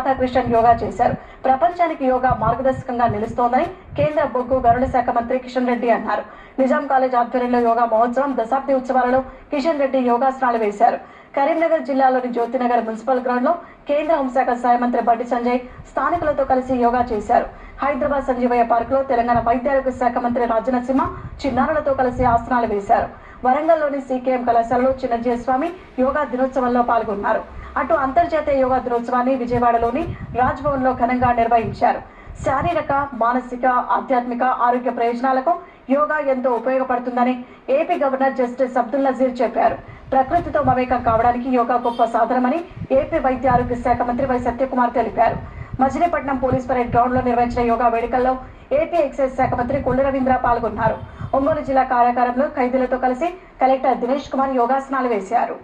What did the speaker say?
రాధాకృష్ణన్ యోగా చేశారు. ప్రపంచానికి యోగా మార్గదర్శకంగా నిలుస్తోందని కేంద్ర బొగ్గు గనుల శాఖ మంత్రి కిషన్ రెడ్డి అన్నారు. నిజాం కాలేజ్ ఆధ్వర్యంలో యోగా మహోత్సవం దశాబ్ది ఉత్సవాలలో కిషన్ రెడ్డి యోగాసనాలు వేశారు. కరీంనగర్ జిల్లాలోని జ్యోతినగర్ మున్సిపల్ గ్రౌండ్ లో కేంద్ర హోంశాఖ సహాయ మంత్రి బండి సంజయ్ స్థానికులతో కలిసి యోగా చేశారు. హైదరాబాద్ సంజీవయ్య పార్క్ లో తెలంగాణ వైద్య ఆరోగ్య శాఖ మంత్రి రాజనరసింహ చిన్నారులతో కలిసి ఆసనాలు వేశారు. వరంగల్లోని సీకేఎం కళాశాలలో చిన్నజీస్వామి యోగా దినోత్సవంలో పాల్గొన్నారు. అటు అంతర్జాతీయ యోగా దినోత్సవాన్ని విజయవాడలోని రాజ్ భవన్ లో ఘనంగా నిర్వహించారు. శారీరక, మానసిక, ఆధ్యాత్మిక ఆరోగ్య ప్రయోజనాలకు యోగా ఎంతో ఉపయోగపడుతుందని AP governor justice Abdul Nazeer చెప్పారు. ప్రకృతితో మమేకం కావడానికి యోగా గొప్ప సాధనమని ఏపీ వైద్య ఆరోగ్య శాఖ మంత్రి వై సత్యకుమార్ తెలిపారు. మజిలీపట్నం పోలీస్ పరేడ్ గ్రౌండ్ లో నిర్వహించిన యోగా వేడుకల్లో ఏపీ ఎక్సైజ్ శాఖ మంత్రి కొల్లు రవీంద్ర పాల్గొన్నారు. ఒంగోలు జిల్లా కార్యాగారంలో ఖైదీలతో కలిసి కలెక్టర్ దినేష్ కుమార్ యోగాసనాలు వేశారు.